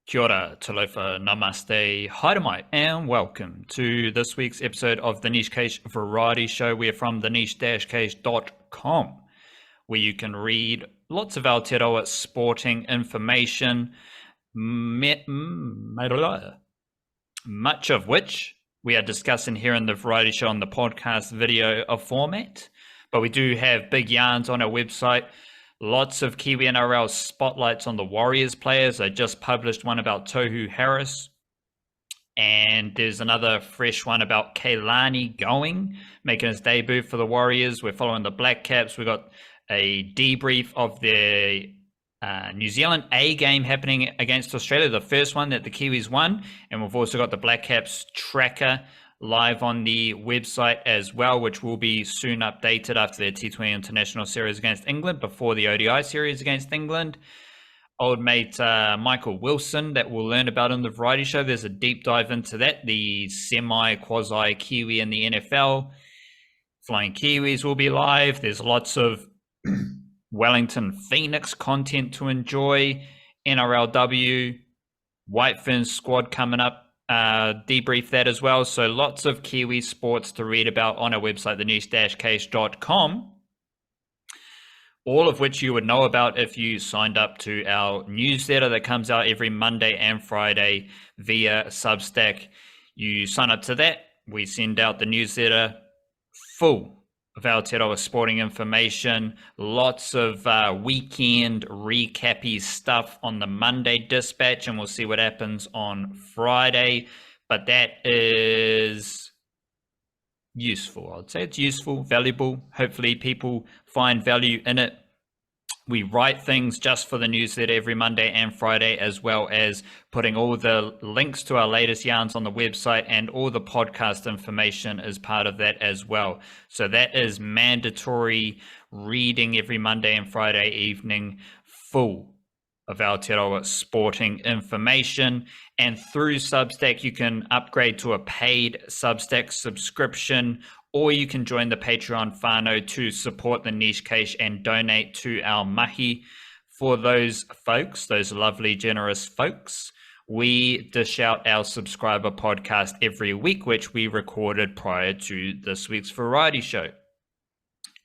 Kia ora, talofa, namaste, haidamai, and welcome to this week's episode of the Niche Cage Variety Show. We're from the niche-cage.com, where you can read lots of Aotearoa sporting information, much of which we are discussing here in the Variety Show on the podcast video of format. But we do have big yarns on our website. Lots of Kiwi-NRL spotlights on the Warriors players. I just published one about Tohu Harris. And there's another fresh one about Keilani going, making his debut for the Warriors. We're following the Black Caps. We've got a debrief of the New Zealand A game happening against Australia, the first one that the Kiwis won. And we've also got the Black Caps tracker live on the website as well, which will be soon updated after their T20 International Series against England, before the ODI Series against England. Old mate Michael Wilson, that we'll learn about in the Variety Show. There's a deep dive into that, the semi-quasi Kiwi in the NFL. Flying Kiwis will be live. There's lots of Wellington Phoenix content to enjoy. NRLW, Whitefin's squad coming up. Debrief that as well. So lots of Kiwi sports to read about on our website, the niche-cage.com, all of which you would know about if you signed up to our newsletter that comes out every Monday and Friday via Substack. You sign up to that, we send out the newsletter full of Aotearoa sporting information, lots of weekend recappy stuff on the Monday dispatch, and we'll see what happens on Friday. But that is useful. I'd say it's useful, valuable. Hopefully people find value in it. We write things just for the newsletter every Monday and Friday, as well as putting all the links to our latest yarns on the website, and all the podcast information is part of that as well. So that is mandatory reading every Monday and Friday evening, full of Aotearoa sporting information. And through Substack, you can upgrade to a paid Substack subscription, or you can join the Patreon whānau to support the Niche Cage and donate to our mahi. For those folks, those lovely, generous folks, we dish out our subscriber podcast every week, which we recorded prior to this week's Variety Show.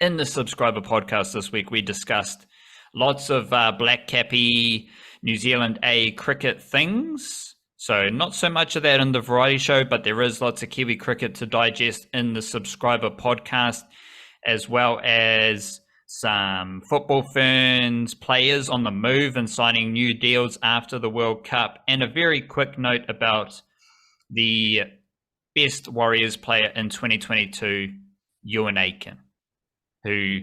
In the subscriber podcast this week, we discussed lots of black cappy New Zealand A cricket things. So not so much of that in the Variety Show, but there is lots of Kiwi cricket to digest in the subscriber podcast, as well as some football ferns, players on the move and signing new deals after the World Cup, and a very quick note about the best Warriors player in 2022, Euan, who,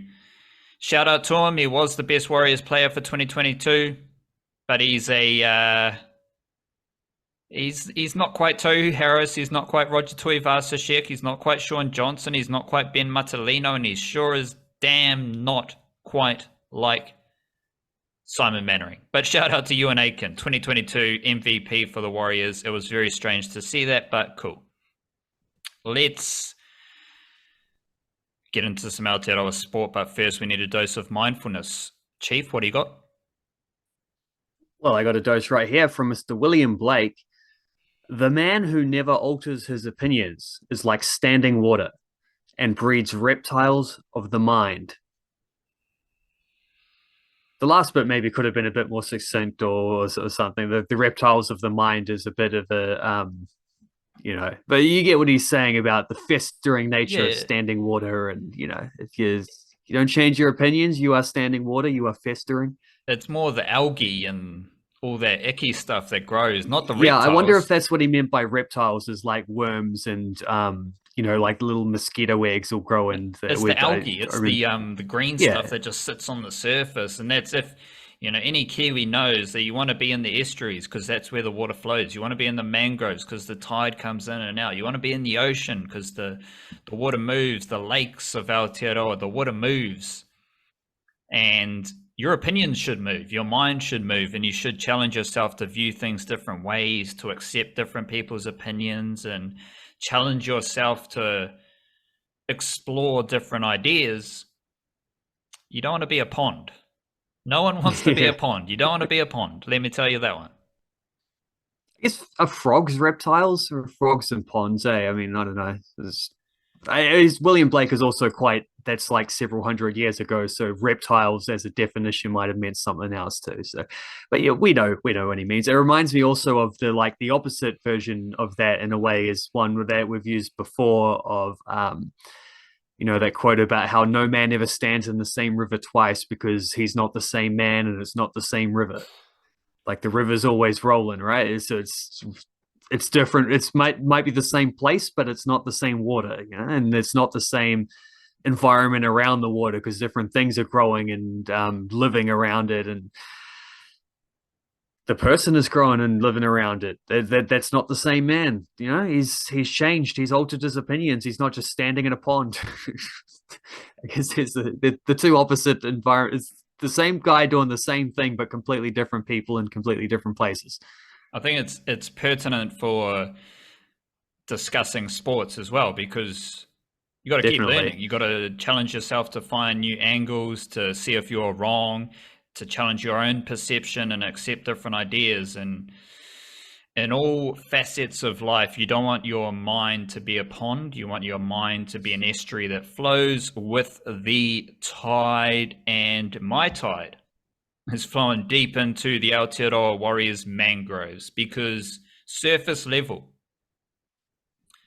shout out to him, he was the best Warriors player for 2022, but he's He's not quite Tohu Harris, he's not quite Roger Tuivasa-Sheck, he's not quite Sean Johnson, he's not quite Ben Matalino, and he's sure as damn not quite like Simon Mannering. But shout out to Euan, 2022 MVP for the Warriors. It was very strange to see that, but cool. Let's get into some Aotearoa sport, but first we need a dose of mindfulness. Chief, what do you got? Well, I got a dose right here from Mr. William Blake. The man who never alters his opinions is like standing water and breeds reptiles of the mind. The last bit maybe could have been a bit more succinct or something. The reptiles of the mind is a bit of a, but you get what he's saying about the festering nature of standing water. And, if you don't change your opinions, you are standing water, you are festering. It's more the algae and all that icky stuff that grows, not the reptiles. Yeah, I wonder if that's what he meant by reptiles, is like worms and like little mosquito eggs will grow in. It's the algae. It's the green stuff that just sits on the surface, and that's if any Kiwi knows that you want to be in the estuaries because that's where the water flows. You want to be in the mangroves because the tide comes in and out. You want to be in the ocean because the water moves. The lakes of Aotearoa, the water moves, and your opinions should move, your mind should move, and you should challenge yourself to view things different ways, to accept different people's opinions, and challenge yourself to explore different ideas. You don't want to be a pond. No one wants to be a pond. You don't want to be a pond. Let me tell you that one. Are frogs reptiles or frogs and ponds? I mean, I don't know. William Blake is also quite. That's like several hundred years ago. So reptiles, as a definition, might have meant something else too. So, but yeah, we know what he means. It reminds me also of the opposite version of that in a way is one that we've used before of that quote about how no man ever stands in the same river twice because he's not the same man and it's not the same river. Like the river's always rolling, right? So it's different. It's might be the same place, but it's not the same water, and it's not the same environment around the water because different things are growing and living around it, and the person is growing and living around it. That's not the same man. He's changed. He's altered his opinions. He's not just standing in a pond. I guess it's the two opposite environments. The same guy doing the same thing, but completely different people in completely different places. I think it's pertinent for discussing sports as well, because you got to keep learning. You got to challenge yourself to find new angles, to see if you're wrong, to challenge your own perception and accept different ideas. And in all facets of life, you don't want your mind to be a pond. You want your mind to be an estuary that flows with the tide. And my tide is flowing deep into the Aotearoa Warriors mangroves, because surface level,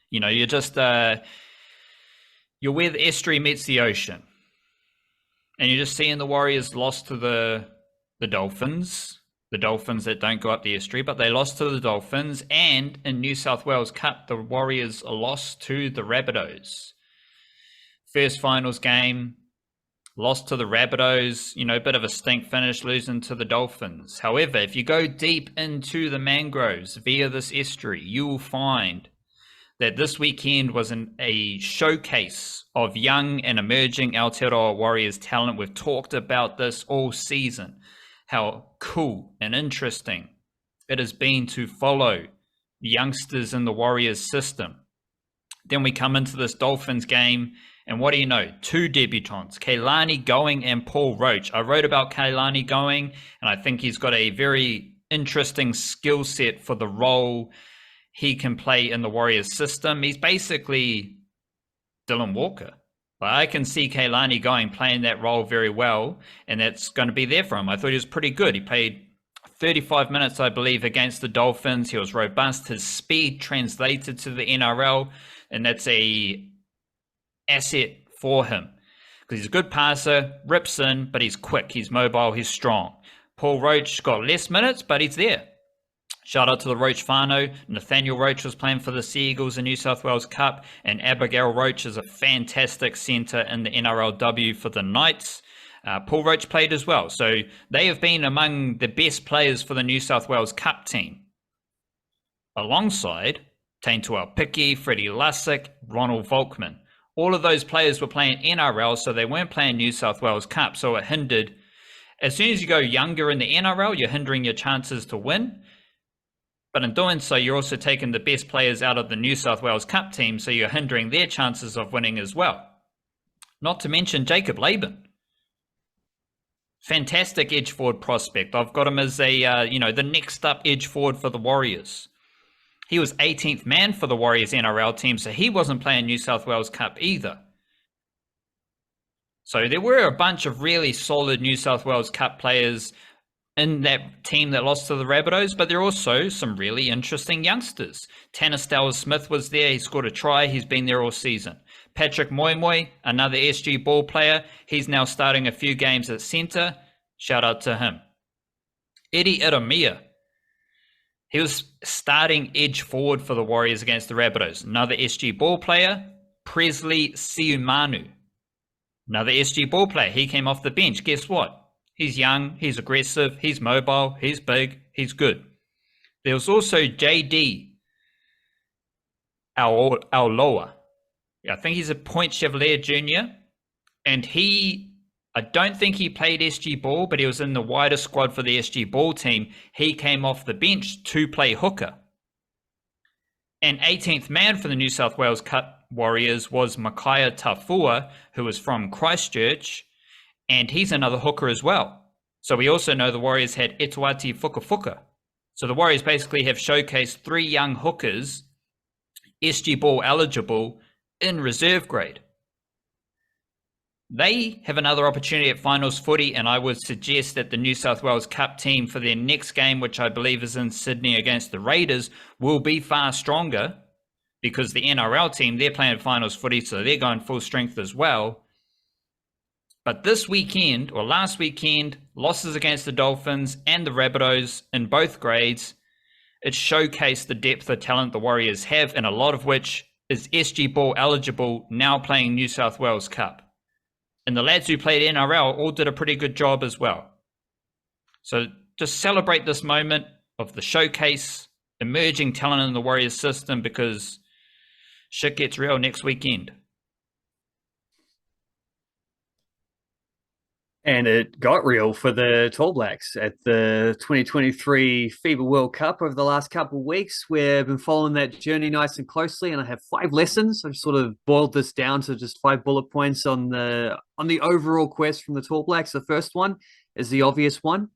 you're just you're where the estuary meets the ocean, and you're just seeing the Warriors lost to the Dolphins that don't go up the estuary, but they lost to the Dolphins. And in New South Wales Cup, the Warriors lost to the Rabbitohs. First finals game, lost to the Rabbitohs, a bit of a stink finish, losing to the Dolphins. However, if you go deep into the mangroves via this estuary, you will find that this weekend was a showcase of young and emerging Aotearoa Warriors talent. We've talked about this all season, how cool and interesting it has been to follow the youngsters in the Warriors system. Then we come into this Dolphins game, and what do you know? Two debutants, Keilani Going and Paul Roach. I wrote about Keilani Going, and I think he's got a very interesting skill set for the role he can play in the Warriors system. He's basically Dylan Walker. But I can see Keilani Going playing that role very well, and that's going to be there for him. I thought he was pretty good. He played 35 minutes, I believe, against the Dolphins. He was robust. His speed translated to the NRL, and that's a asset for him because he's a good passer, rips in, but he's quick, he's mobile, he's strong. Paul Roach got less minutes, but he's there. Shout out to the Roach whānau. Nathaniel Roach was playing for the Sea Eagles in New South Wales Cup, and Abigail Roach is a fantastic centre in the NRLW for the Knights. Paul Roach played as well, so they have been among the best players for the New South Wales Cup team, alongside Taintua Piki, Freddie Lussick, Ronald Volkman. All of those players were playing NRL, so they weren't playing New South Wales Cup, so it hindered. As soon as you go younger in the NRL, you're hindering your chances to win. But in doing so, you're also taking the best players out of the New South Wales Cup team, so you're hindering their chances of winning as well. Not to mention Jacob Laban. Fantastic edge forward prospect. I've got him as the next up edge forward for the Warriors. He was 18th man for the Warriors NRL team, so he wasn't playing New South Wales Cup either. So there were a bunch of really solid New South Wales Cup players in that team that lost to the Rabbitohs, but there are also some really interesting youngsters. Tanner Stowers-Smith was there. He scored a try. He's been there all season. Patrick Moimoi, another SG ball player. He's now starting a few games at centre. Shout out to him. Eddie Iramia. He was starting edge forward for the Warriors against the Rabbitohs. Another SG ball player, Presley Siumanu. Another SG ball player. He came off the bench. Guess what? He's young, he's aggressive, he's mobile, he's big, he's good. There was also JD Auloa. I think he's a Point Chevalier Jr. And I don't think he played SG ball, but he was in the wider squad for the SG ball team. He came off the bench to play hooker. And 18th man for the New South Wales Cup Warriors was Makaya Tafua, who was from Christchurch, and he's another hooker as well. So we also know the Warriors had Etuati Fukafuka. So the Warriors basically have showcased 3 young hookers, SG Ball eligible, in reserve grade. They have another opportunity at finals footy, and I would suggest that the New South Wales Cup team for their next game, which I believe is in Sydney against the Raiders, will be far stronger because the NRL team, they're playing finals footy, so they're going full strength as well. But this weekend, or last weekend, losses against the Dolphins and the Rabbitohs in both grades, it showcased the depth of talent the Warriors have, and a lot of which is SG Ball eligible, now playing New South Wales Cup. And the lads who played NRL all did a pretty good job as well. So just celebrate this moment of the showcase, emerging talent in the Warriors system, because shit gets real next weekend. And it got real for the Tall Blacks at the 2023 FIBA World Cup over the last couple of weeks. We've been following that journey nice and closely, and I have 5 lessons. I've sort of boiled this down to just 5 bullet points on the overall quest from the Tall Blacks. The first one is the obvious one.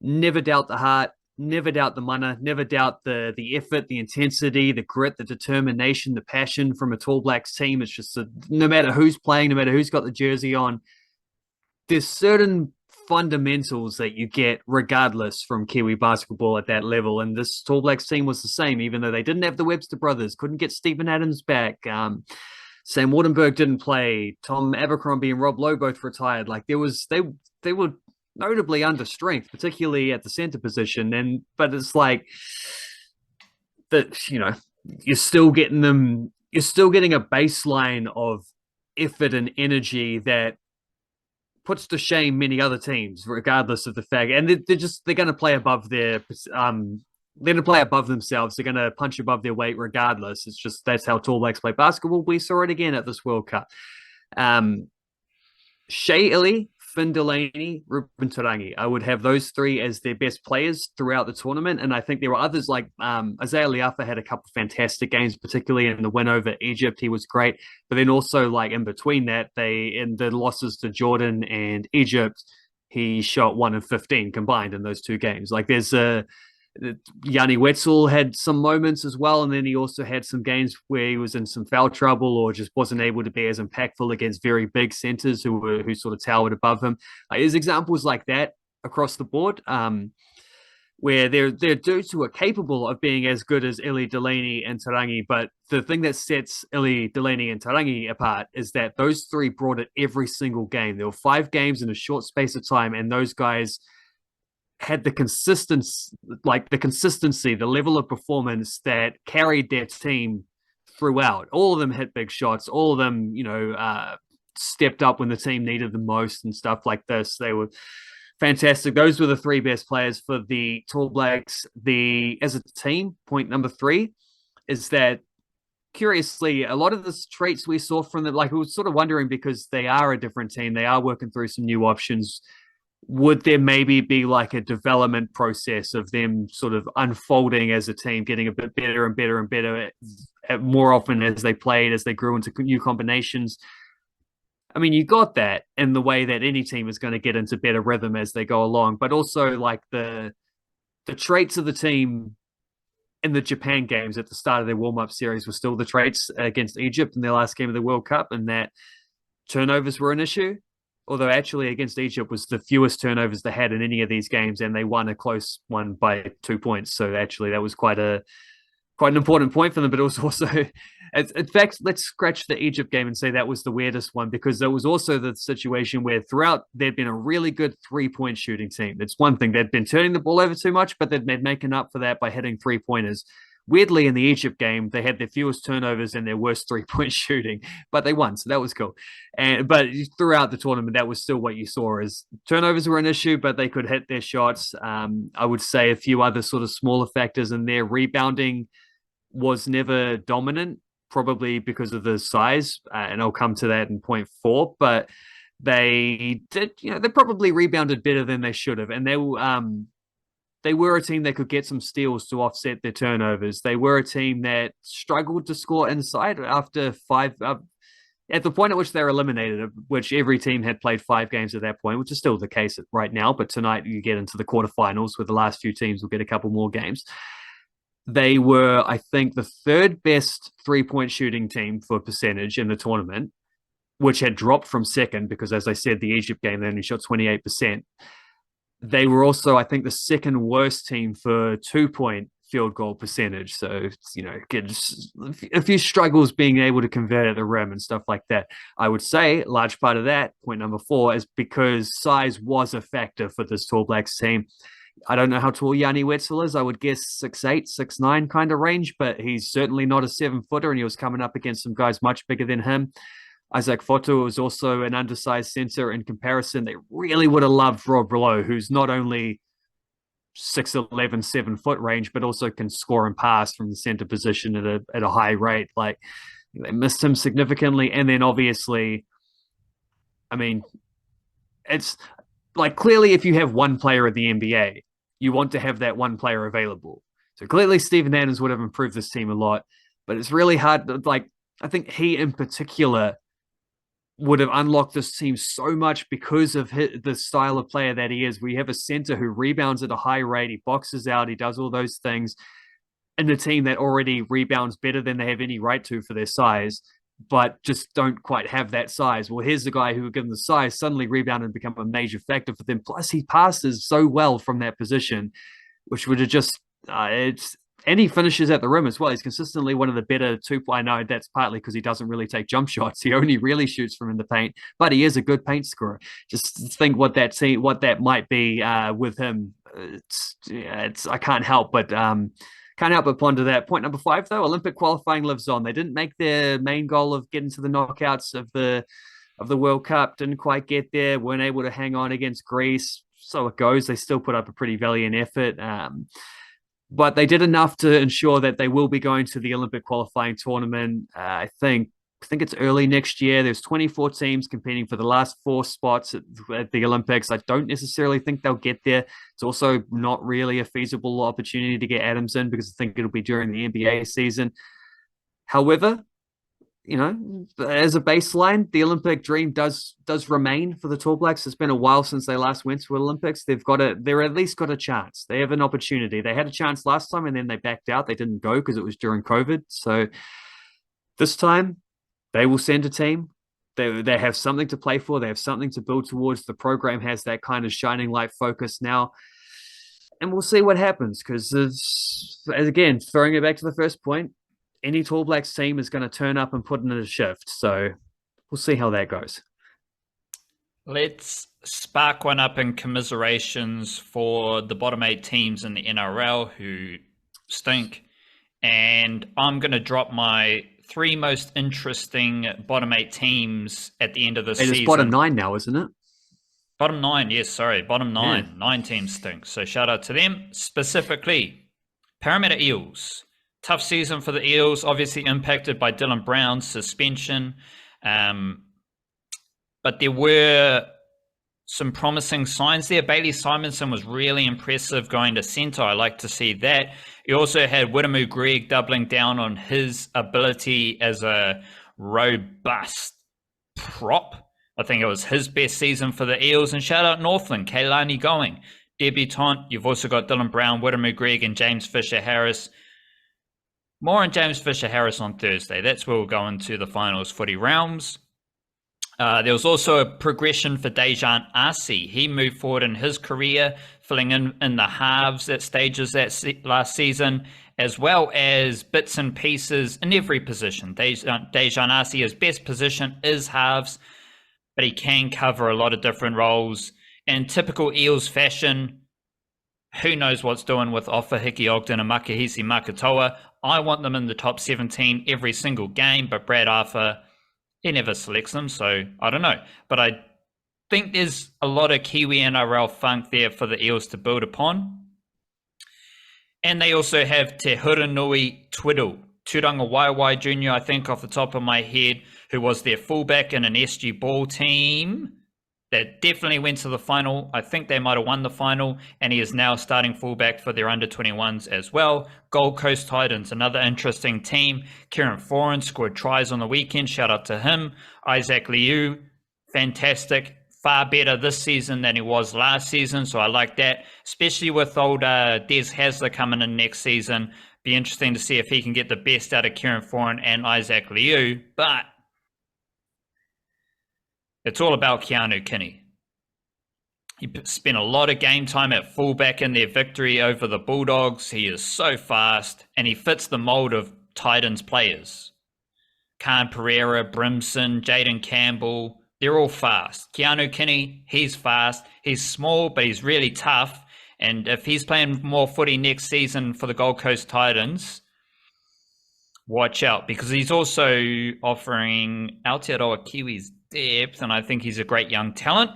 Never doubt the heart, never doubt the mana, never doubt the effort, the intensity, the grit, the determination, the passion from a Tall Blacks team. It's just no matter who's playing, no matter who's got the jersey on, there's certain fundamentals that you get regardless from Kiwi basketball at that level. And this Tall Blacks team was the same, even though they didn't have the Webster brothers, couldn't get Stephen Adams back. Sam Wardenberg didn't play. Tom Abercrombie and Rob Lowe both retired. Like they were notably under strength, particularly at the center position. But it's like that, you're still getting a baseline of effort and energy that puts to shame many other teams, regardless of the fact. And they're going to play above they're going to play above themselves. They're going to punch above their weight regardless. It's just, that's how Tall Blacks play basketball. We saw it again at this World Cup. Shea Ili, Finn Delaney, Ruben Tarangi. I would have those 3 as their best players throughout the tournament. And I think there were others like Isaiah Liafa had a couple of fantastic games, particularly in the win over Egypt. He was great. But then also like in between that, in the losses to Jordan and Egypt, he shot 1 of 15 combined in those 2 games. Like there's Yanni Wetzel had some moments as well, and then he also had some games where he was in some foul trouble or just wasn't able to be as impactful against very big centers who sort of towered above him. There's examples like that across the board, where they're dudes who are capable of being as good as Ili, Delaney, and Tarangi. But the thing that sets Ili, Delaney, and Tarangi apart is that those 3 brought it every single game. There were 5 games in a short space of time, and those guys had the consistency, the level of performance that carried their team throughout. All of them hit big shots. All of them, stepped up when the team needed the most and stuff like this. They were fantastic. Those were the 3 best players for the Tall Blacks. As a team, point number 3 is that, curiously, a lot of the traits we saw from them, like we were sort of wondering, because they are a different team, they are working through some new options. Would there maybe be like a development process of them sort of unfolding as a team, getting a bit better and better and better more often as they played, as they grew into new combinations? I mean, you got that in the way that any team is going to get into better rhythm as they go along, but also like the traits of the team in the Japan games at the start of their warm-up series were still the traits against Egypt in their last game of the World Cup, and that turnovers were an issue. Although actually against Egypt was the fewest turnovers they had in any of these games, and they won a close one by 2 points. So actually that was quite an important point for them. But it was also, in fact, let's scratch the Egypt game and say that was the weirdest one, because there was also the situation where throughout there'd been a really good 3-point shooting team. It's one thing, they'd been turning the ball over too much, but they'd been making up for that by hitting 3-pointers. Weirdly, in the Egypt game, they had their fewest turnovers and their worst 3-point shooting, but they won, so that was cool. But throughout the tournament, that was still what you saw, is turnovers were an issue, but they could hit their shots. I would say a few other sort of smaller factors in there. Rebounding was never dominant, probably because of the size, and I'll come to that in point 4. But they did, they probably rebounded better than they should have, and they were a team that could get some steals to offset their turnovers. They were a team that struggled to score inside after 5. at the point at which they're eliminated, which every team had played 5 games at that point, which is still the case right now, but tonight you get into the quarterfinals where the last few teams will get a couple more games. They were, I think, the 3rd best 3-point shooting team for percentage in the tournament, which had dropped from 2nd because, as I said, the Egypt game, they only shot 28%. They were also, I think, the 2nd worst team for 2-point field goal percentage. So, a few struggles being able to convert at the rim and stuff like that. I would say a large part of that, point number 4, is because size was a factor for this Tall Blacks team. I don't know how tall Yanni Wetzel is. I would guess 6'8", 6'9" kind of range, but he's certainly not a 7-footer, and he was coming up against some guys much bigger than him. Isaac Fotu was also an undersized center in comparison. They really would have loved Rob Lowe, who's not only 6'11", 7-foot range, but also can score and pass from the center position at a high rate. Like, they missed him significantly. And then obviously, I mean, it's like, clearly if you have one player at the NBA, you want to have that one player available. So clearly Steven Adams would have improved this team a lot, but it's really hard. Like, I think he in particular would have unlocked this team so much because of the style of player that he is. We have a center who rebounds at a high rate. He boxes out. He does all those things in a team that already rebounds better than they have any right to for their size, but just don't quite have that size. Well, here's the guy who, given the size, suddenly rebound and become a major factor for them. Plus, he passes so well from that position, which would have just and he finishes at the rim as well. He's consistently one of the better I know that's partly because he doesn't really take jump shots. He only really shoots from in the paint, but he is a good paint scorer. Just think what that might be with him. I can't help but ponder that. Point number 5, though, Olympic qualifying lives on. They didn't make their main goal of getting to the knockouts of the World Cup. Didn't quite get there. Weren't able to hang on against Greece. So it goes. They still put up a pretty valiant effort. But they did enough to ensure that they will be going to the Olympic qualifying tournament. I think it's early next year. There's 24 teams competing for the last 4 spots at the Olympics. I don't necessarily think they'll get there. It's also not really a feasible opportunity to get Adams in because I think it'll be during the NBA season. However, as a baseline, the Olympic dream does remain for the Tall Blacks. It's been a while since they last went to Olympics. They're at least got a chance. They have an opportunity. They had a chance last time and then they backed out. They didn't go because it was during COVID. So this time they will send a team. They have something to play for. They have something to build towards. The program has that kind of shining light focus now. And we'll see what happens because, again, throwing it back to the first point, any Tall Blacks team is going to turn up and put in a shift. So we'll see how that goes. Let's spark one up in commiserations for the bottom 8 teams in the NRL who stink. And I'm going to drop my 3 most interesting bottom 8 teams at the end of the season. It's bottom 9 now, isn't it? Bottom 9, yes, sorry. Bottom 9. Yeah. 9 teams stink. So shout out to them. Specifically, Parramatta Eels. Tough season for the Eels, obviously impacted by Dylan Brown's suspension. But there were some promising signs there. Bailey Simonson was really impressive going to centre. I like to see that. You also had Wiremu Greg doubling down on his ability as a robust prop. I think it was his best season for the Eels. And shout out Northland, Kailani Going. Debutant. You've also got Dylan Brown, Wiremu Greg, and James Fisher-Harris. More on James Fisher-Harris on Thursday. That's where we'll go into the finals footy realms. There was also a progression for Dejan Arce. He moved forward in his career, filling in the halves at stages last season, as well as bits and pieces in every position. Dejan Arce's best position is halves, but he can cover a lot of different roles. In typical Eels fashion, who knows what's doing with Offa, Hiki Ogden, and Makahisi Makatoa. I want them in the top 17 every single game, but Brad Arthur, he never selects them, so I don't know. But I think there's a lot of Kiwi-NRL funk there for the Eels to build upon. And they also have Te Huranui Twiddle, Turanga Waiwai Jr., I think off the top of my head, who was their fullback in an SG ball team that definitely went to the final. I think they might have won the final, and he is now starting fullback for their under-21s as well. Gold Coast Titans, another interesting team. Kieran Foran scored tries on the weekend. Shout out to him. Isaac Liu, fantastic. Far better this season than he was last season, so I like that, especially with old Des Hasler coming in next season. Be interesting to see if he can get the best out of Kieran Foran and Isaac Liu, but it's all about Keanu Kinney. He spent a lot of game time at fullback in their victory over the Bulldogs. He is so fast, and he fits the mold of Titans players. Khan Pereira, Brimson, Jaden Campbell, they're all fast. Keanu Kinney, he's fast. He's small, but he's really tough. And if he's playing more footy next season for the Gold Coast Titans, watch out, because he's also offering Aotearoa Kiwis depth, and I think he's a great young talent.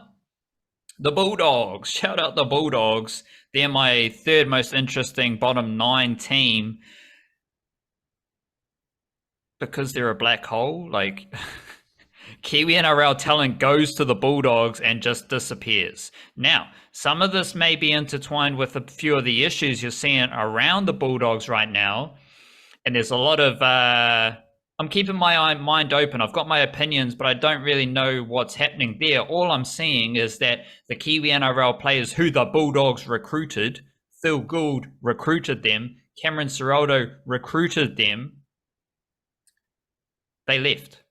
The Bulldogs, shout out the Bulldogs. They're my third most interesting bottom 9 team because they're a black hole. Like, Kiwi-NRL talent goes to the Bulldogs and just disappears. Now, some of this may be intertwined with a few of the issues you're seeing around the Bulldogs right now. And there's a lot of, I'm keeping my mind open. I've got my opinions, but I don't really know what's happening there. All I'm seeing is that the Kiwi-NRL players who the Bulldogs recruited, Phil Gould recruited them, Cameron Ciraldo recruited them, they left.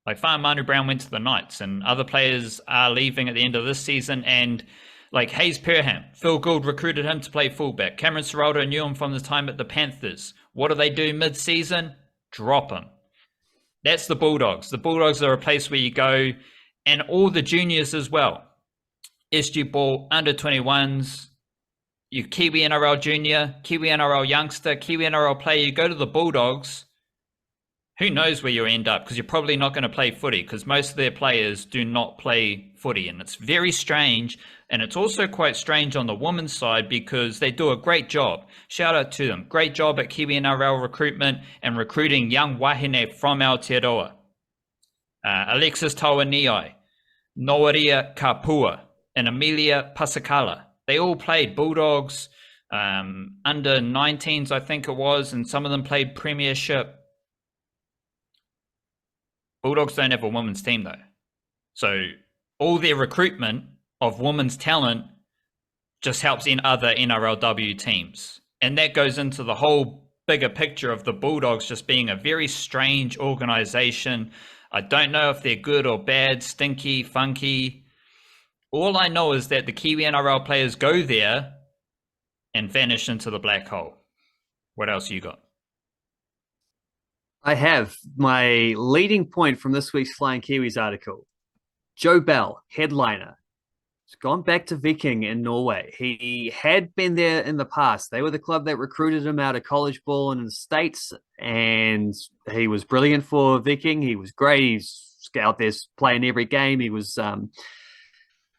Like Manu Brown went to the Knights, and other players are leaving at the end of this season. And like Hayes Perham, Phil Gould recruited him to play fullback. Cameron Ciraldo knew him from the time at the Panthers. What do they do mid-season? Drop him. That's the Bulldogs. The Bulldogs are a place where you go, and all the juniors as well. SG Ball, under-21s, you Kiwi-NRL junior, Kiwi-NRL youngster, Kiwi-NRL player, you go to the Bulldogs, who knows where you'll end up, because you're probably not going to play footy, because most of their players do not play footy, and it's very strange. And it's also quite strange on the women's side because they do a great job. Shout out to them. Great job at Kiwi-NRL recruitment and recruiting young wahine from Aotearoa. Alexis Tauaniai, Noaria Kapua, and Amelia Pasakala. They all played Bulldogs, under 19s, I think it was, and some of them played Premiership. Bulldogs don't have a women's team, though. So all their recruitment of women's talent just helps in other NRLW teams. And that goes into the whole bigger picture of the Bulldogs just being a very strange organization. I don't know if they're good or bad, stinky, funky. All I know is that the Kiwi-NRL players go there and vanish into the black hole. What else you got? I have my leading point from this week's Flying Kiwis article. Joe Bell, headliner. He's gone back to Viking in Norway. He had been there in the past. They were the club that recruited him out of college ball in the States, and he was brilliant for Viking. He was great. He's out there playing every game. He was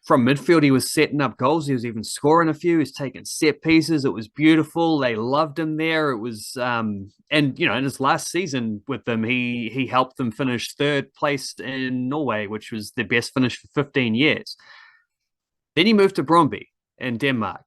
from midfield, he was setting up goals. He was even scoring a few. He was taking set pieces. It was beautiful. They loved him there. It was, and you know, in his last season with them, he helped them finish third place in Norway, which was their best finish for 15 years. Then he moved to Brøndby in Denmark,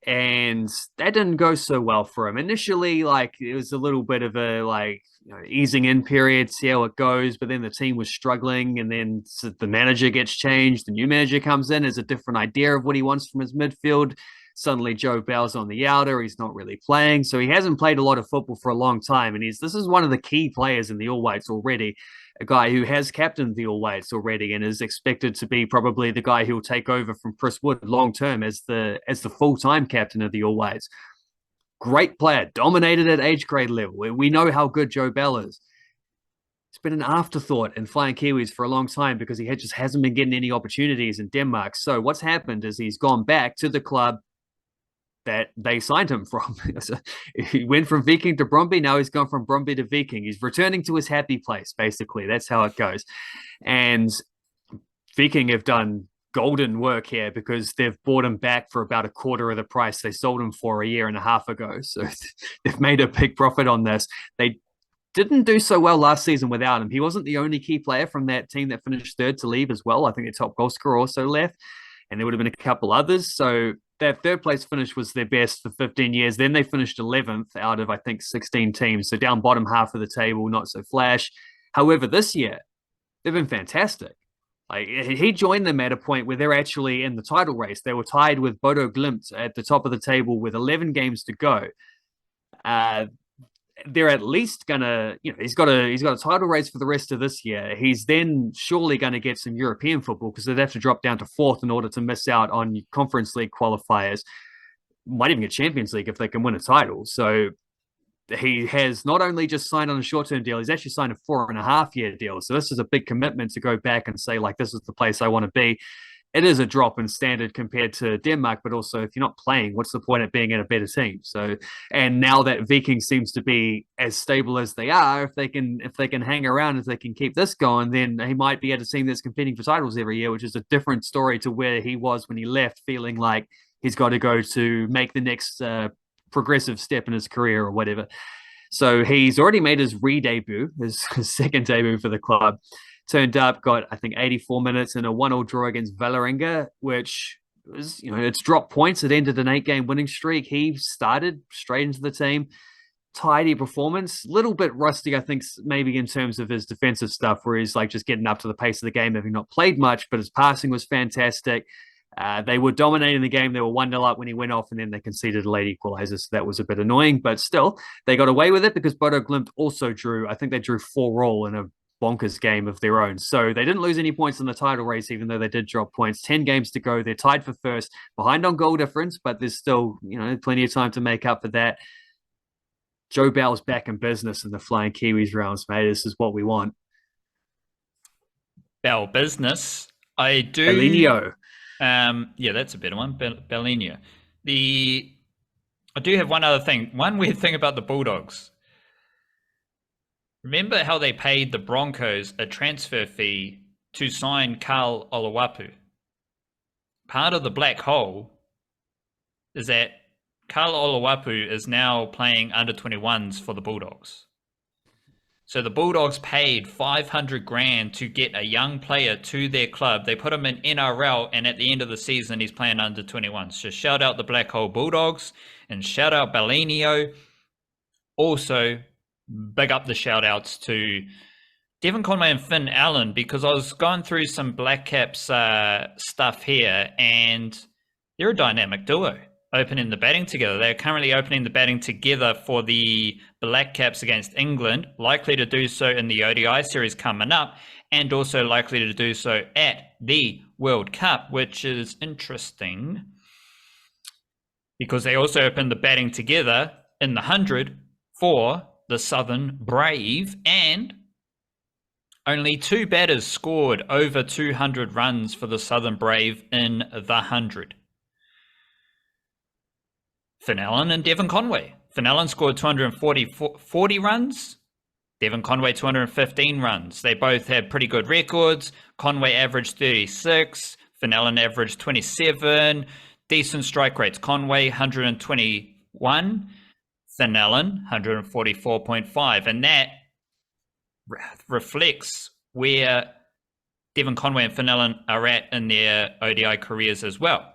and that didn't go so well for him. Initially, like, it was a little bit of a easing in period, see how it goes. But then the team was struggling, and then the manager gets changed. The new manager comes in, has a different idea of what he wants from his midfield. Suddenly, Joe Bell's on the outer. He's not really playing, so he hasn't played a lot of football for a long time. And this is one of the key players in the All Whites already. A guy who has captained the All Whites already and is expected to be probably the guy who will take over from Chris Wood long term as the full-time captain of the All Whites. Great player, dominated at age grade level. We know how good Joe Bell is. It's been an afterthought in Flying Kiwis for a long time because he just hasn't been getting any opportunities in Denmark. So what's happened is he's gone back to the club that they signed him from. He went from Viking to Brøndby. Now he's gone from Brøndby to Viking. He's returning to his happy place, basically. That's how it goes. And Viking have done golden work here because they've bought him back for about a quarter of the price they sold him for a year and a half ago. So they've made a big profit on this. They didn't do so well last season without him. He wasn't the only key player from that team that finished third to leave as well. I think their top goal scorer also left, and there would have been a couple others. So that third place finish was their best for 15 years. Then they finished 11th out of, I think, 16 teams. So down bottom half of the table, not so flash. However, this year, they've been fantastic. Like he joined them at a point where they're actually in the title race. They were tied with Bodo Glimt at the top of the table with 11 games to go. They're at least gonna, he's got a title race for the rest of this year. He's then surely going to get some European football because they'd have to drop down to fourth in order to miss out on Conference League qualifiers. Might even get Champions League if they can win a title. So he has not only just signed on a short-term deal, he's actually signed a 4.5-year deal. So this is a big commitment to go back and say, like, this is the place I want to be. It is a drop in standard compared to Denmark, but also if you're not playing, what's the point of being at a better team? So, and now that Viking seems to be as stable as they are, if they can hang around, if they can keep this going, then he might be at a team that's competing for titles every year, which is a different story to where he was when he left, feeling like he's got to go to make the next progressive step in his career or whatever. So he's already made his re-debut, his second debut for the club. Turned up, got, I think, 84 minutes in a 1-1 draw against Vålerenga, which was, it's dropped points. It ended an 8-game winning streak. He started straight into the team. Tidy performance. Little bit rusty, I think, maybe in terms of his defensive stuff, where he's like just getting up to the pace of the game, having not played much, but his passing was fantastic. They were dominating the game. They were 1-0 up when he went off, and then they conceded a late equalizer, so that was a bit annoying. But still, they got away with it because Bodo Glimt also drew, I think they drew 4-4 in a bonkers game of their own. So they didn't lose any points in the title race, even though they did drop points. 10 games to go. They're tied for first, behind on goal difference, but there's still, plenty of time to make up for that. Joe Bell's back in business in the Flying Kiwis rounds, mate. This is what we want. Bell business. I do. Bellinho. Yeah, that's a better one. Bellinho. I do have one other thing. One weird thing about the Bulldogs. Remember how they paid the Broncos a transfer fee to sign Karl Oloapu? Part of the black hole is that Karl Oloapu is now playing under 21s for the Bulldogs. So the Bulldogs paid 500 grand to get a young player to their club. They put him in NRL, and at the end of the season, he's playing under 21s. So shout out the Black Hole Bulldogs, and shout out Bellinho. Also, big up the shout outs to Devon, Conway and Finn Allen, because I was going through some Black Caps stuff here, and they're a dynamic duo opening the batting together. They're currently opening the batting together for the Black Caps against England, likely to do so in the ODI series coming up, and also likely to do so at the World Cup, which is interesting because they also opened the batting together in the 100 for the Southern Brave, and only 2 batters scored over 200 runs for the Southern Brave in the 100. Finn Allen and Devon Conway. Finn Allen scored 240 runs. Devon Conway 215 runs. They both had pretty good records. Conway averaged 36. Finn Allen averaged 27. Decent strike rates. Conway 121. Finn Allen 144.5. And that reflects where Devon Conway and Finn Allen are at in their ODI careers as well.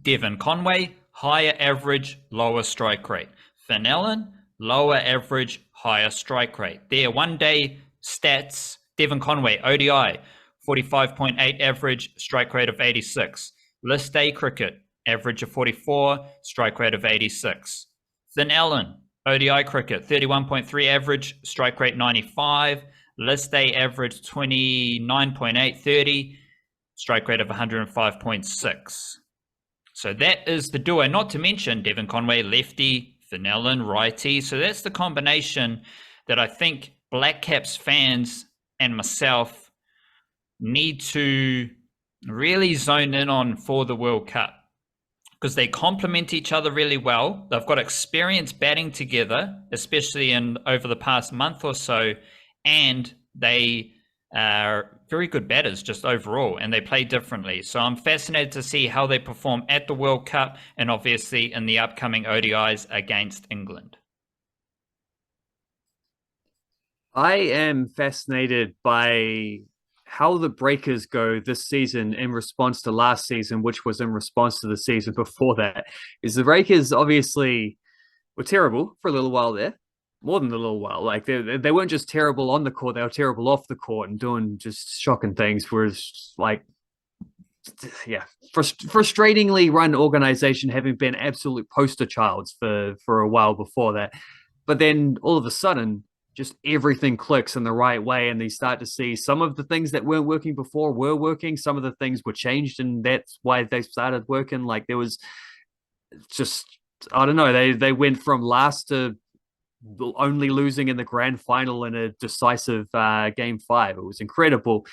Devon Conway, higher average, lower strike rate. Finn Allen, lower average, higher strike rate. Their one-day stats, Devon Conway, ODI, 45.8 average, strike rate of 86. List day cricket, average of 44, strike rate of 86. Finn Allen, ODI cricket, 31.3 average, strike rate 95. List day average 29.8, 30, strike rate of 105.6. So that is the duo, not to mention Devon Conway, lefty, Finn Allen, righty. So that's the combination that I think Black Caps fans and myself need to really zone in on for the World Cup, because they complement each other really well. They've got experience batting together, especially over the past month or so, and they are very good batters just overall, and they play differently. So I'm fascinated to see how they perform at the World Cup and obviously in the upcoming ODIs against England. I am fascinated by how the Breakers go this season in response to last season, which was in response to the season before that. Is the Breakers obviously were terrible for a little while there, more than a little while. Like they weren't just terrible on the court; they were terrible off the court and doing just shocking things. Whereas, like, yeah, frustratingly run organization, having been absolute poster childs for a while before that. But then all of a sudden, just everything clicks in the right way, and they start to see some of the things that weren't working before were working. Some of the things were changed, and that's why they started working. Like there was just, I don't know, they went from last to only losing in the grand final in a decisive game 5. It was incredible.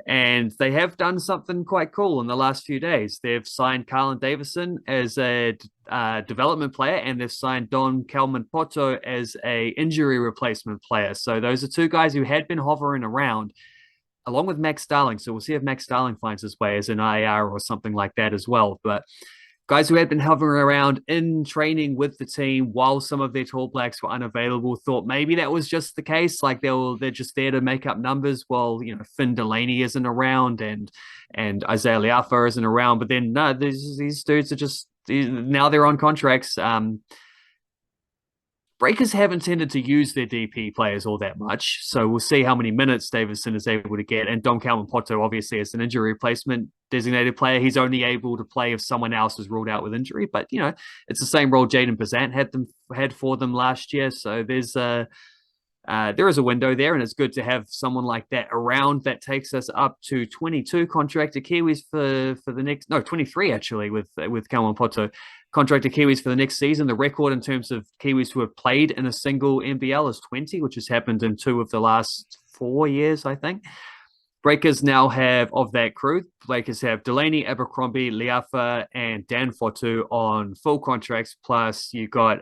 And they have done something quite cool in the last few days. They've signed Carlin Davison as a development player, and they've signed Don Calman Poto as a injury replacement player. So those are two guys who had been hovering around, along with Max Starling. So we'll see if Max Starling finds his way as an IR or something like that as well. But guys who had been hovering around in training with the team while some of their tall blacks were unavailable thought maybe that was just the case. Like they're just there to make up numbers while Finn Delaney isn't around and Isaiah Liafa isn't around. But then no, these dudes are just now they're on contracts. Breakers haven't tended to use their DP players all that much, so we'll see how many minutes Davison is able to get. And Dom Calvin Poto, obviously, as an injury replacement designated player, he's only able to play if someone else is ruled out with injury. But it's the same role Jaden Bazant had for them last year. So there is a window there, and it's good to have someone like that around. That takes us up to 22 contracted Kiwis for the next 23 actually with Calvin Poto. Contracted Kiwis for the next season. The record in terms of Kiwis who have played in a single NBL is 20, which has happened in 2 of the last 4 years, I think. Breakers now have, of that crew, Breakers have Delaney, Abercrombie, Liafa, and Dan Fortu on full contracts. Plus, you got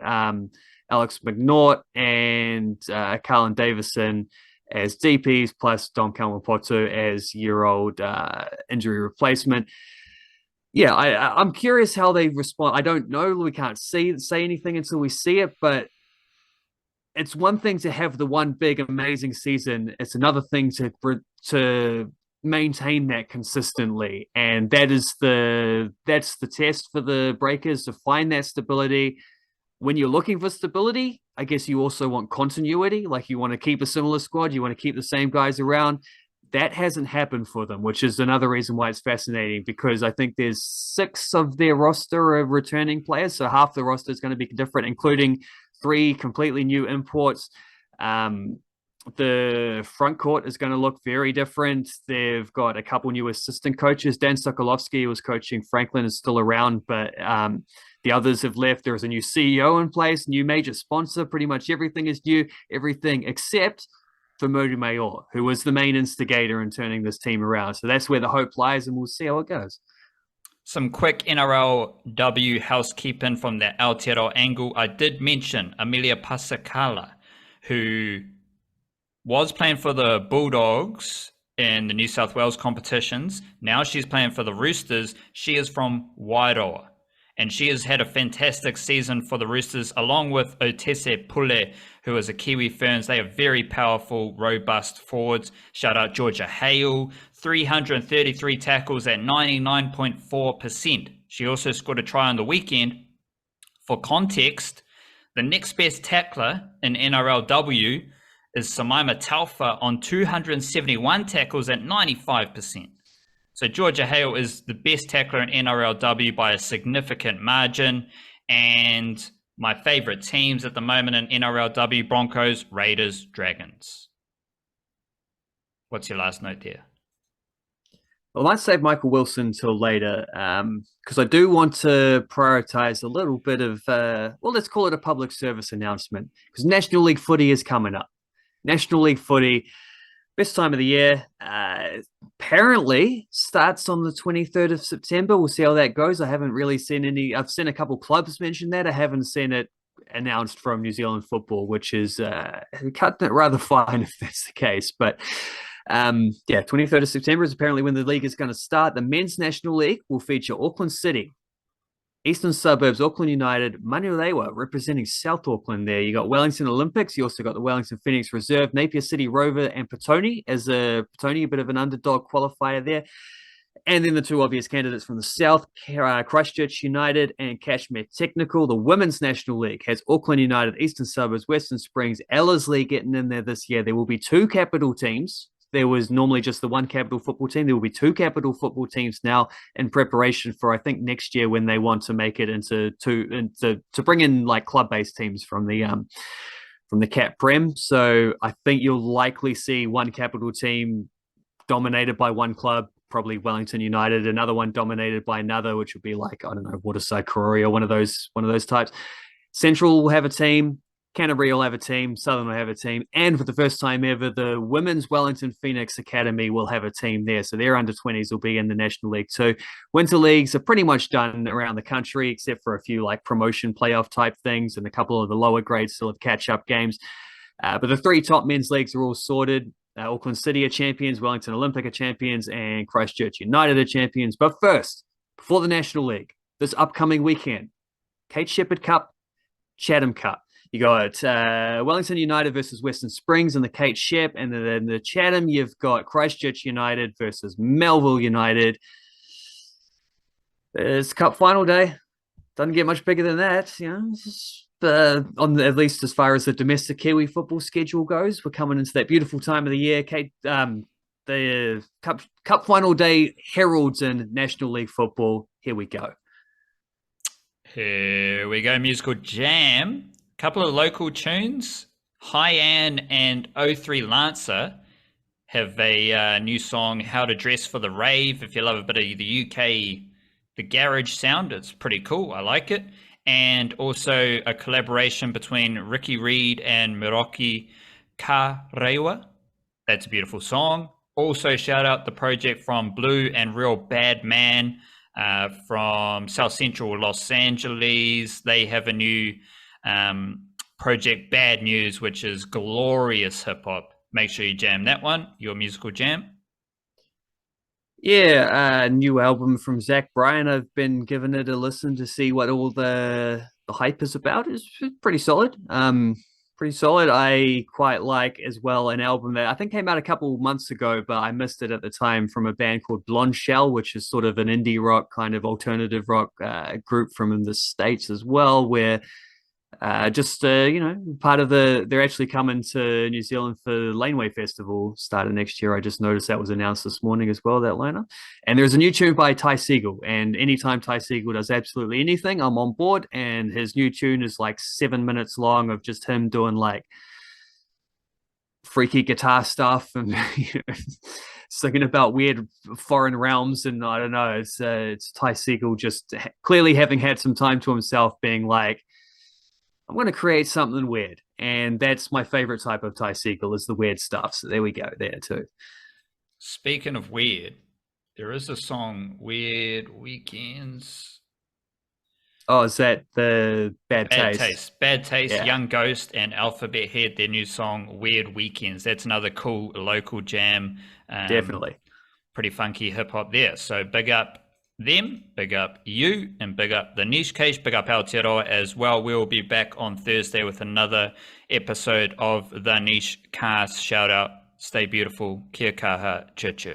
Alex McNaught and Carlin Davison as DPs, plus Dom Kalmapoto as year-old injury replacement. Yeah, I'm curious how they respond. I don't know. We can't say anything until we see it, but it's one thing to have the one big amazing season. It's another thing to maintain that consistently, and that's the test for the Breakers, to find that stability. When you're looking for stability, I guess you also want continuity. Like you want to keep a similar squad, you want to keep the same guys around. That hasn't happened for them, which is another reason why it's fascinating, because I think there's 6 of their roster are returning players. So half the roster is going to be different, including 3 completely new imports. The front court is going to look very different. They've got a couple new assistant coaches. Dan Sokolovsky was coaching Franklin, is still around, but the others have left. There's a new CEO in place, new major sponsor. Pretty much everything is new, everything except for Modi Mayor, who was the main instigator in turning this team around. So that's where the hope lies, and we'll see how it goes. Some quick NRLW housekeeping from the Aotearoa angle. I did mention Amelia Pasakala, who was playing for the Bulldogs in the New South Wales competitions. Now she's playing for the Roosters. She is from Wairoa, and she has had a fantastic season for the Roosters, along with Otese Pule, who is a Kiwi Ferns. They are very powerful, robust forwards. Shout out Georgia Hale, 333 tackles at 99.4%. She also scored a try on the weekend. For context, the next best tackler in NRLW is Samaima Taufa on 271 tackles at 95%. So Georgia Hale is the best tackler in NRLW by a significant margin. And my favorite teams at the moment in NRLW: Broncos, Raiders, Dragons. What's your last note there? Well, I might save Michael Wilson till later, because I do want to prioritize a little bit of, let's call it a public service announcement, because National League footy is coming up. National League footy, best time of the year, apparently starts on the 23rd of September. We'll see how that goes. I haven't really seen any. I've seen a couple clubs mention that. I haven't seen it announced from New Zealand football, which is cutting it rather fine if that's the case. But 23rd of September is apparently when the league is going to start. The Men's National League will feature Auckland City, Eastern Suburbs, Auckland United, Manurewa representing South Auckland there. You got Wellington Olympics. You also got the Wellington Phoenix Reserve, Napier City Rover, and Petone as a bit of an underdog qualifier there. And then the two obvious candidates from the South, Christchurch United and Cashmere Technical. The Women's National League has Auckland United, Eastern Suburbs, Western Springs, Ellerslie getting in there this year. There will be two capital teams. There was normally just the one capital football team. There will be two capital football teams now in preparation for, I think, next year when they want to make it into to bring in like club-based teams from the Cap Prem. So I think you'll likely see one capital team dominated by one club, probably Wellington United, another one dominated by another, which would be like, I don't know, Waterside Karori or one of those types. Central will have a team, Canterbury will have a team, Southern will have a team, and for the first time ever, the Women's Wellington Phoenix Academy will have a team there. So their under-20s will be in the National League too. Winter leagues are pretty much done around the country, except for a few like promotion playoff type things, and a couple of the lower grades still have catch-up games. But the three top men's leagues are all sorted. Auckland City are champions, Wellington Olympic are champions, and Christchurch United are champions. But first, before the National League, this upcoming weekend, Kate Shepherd Cup, Chatham Cup. You got Wellington United versus Western Springs in the Kate Shep, and then in the Chatham, you've got Christchurch United versus Melville United. It's Cup final day. Doesn't get much bigger than that, you know. At least as far as the domestic Kiwi football schedule goes, we're coming into that beautiful time of the year. Kate, the Cup final day heralds in National League football. Here we go. Here we go. Musical jam. Couple of local tunes. Hyann and O3 Lancer have a new song, How to Dress for the Rave. If you love a bit of the UK, the garage sound, it's pretty cool. I like it. And also a collaboration between Ricky Reed and Miroki Karewa. That's a beautiful song. Also shout out the project from Blue and Real Bad Man from South Central Los Angeles. They have a new project, Bad News, which is glorious hip-hop. Make sure you jam that one, your musical jam. Yeah, new album from Zach Bryan. I've been giving it a listen to see what all the hype is about. It's pretty solid. Pretty solid. I quite like as well an album that I think came out a couple months ago, but I missed it at the time, from a band called Blonde Shell, which is sort of an indie rock kind of alternative rock group from the States as well, where part of they're actually coming to New Zealand for Laneway Festival starting next year. I just noticed that was announced this morning as well, that lineup. And there's a new tune by Ty Segall, and anytime Ty Segall does absolutely anything, I'm on board. And his new tune is like 7 minutes long of just him doing like freaky guitar stuff and singing about weird foreign realms. And I don't know, it's Ty Segall just clearly having had some time to himself, being like, I'm going to create something weird. And that's my favorite type of Ty Segall, is the weird stuff. So there we go, there too. Speaking of weird, there is a song, Weird Weekends. Oh, is that the Bad Taste? Bad Taste, Yeah. Young Ghost, and Alphabet Head, their new song, Weird Weekends. That's another cool local jam. Definitely. Pretty funky hip-hop there. So big up them, big up you, and big up the Niche Case, big up Aotearoa as well. We'll be back on Thursday with another episode of the Niche Cast. Shout out, stay beautiful, kia kaha, church.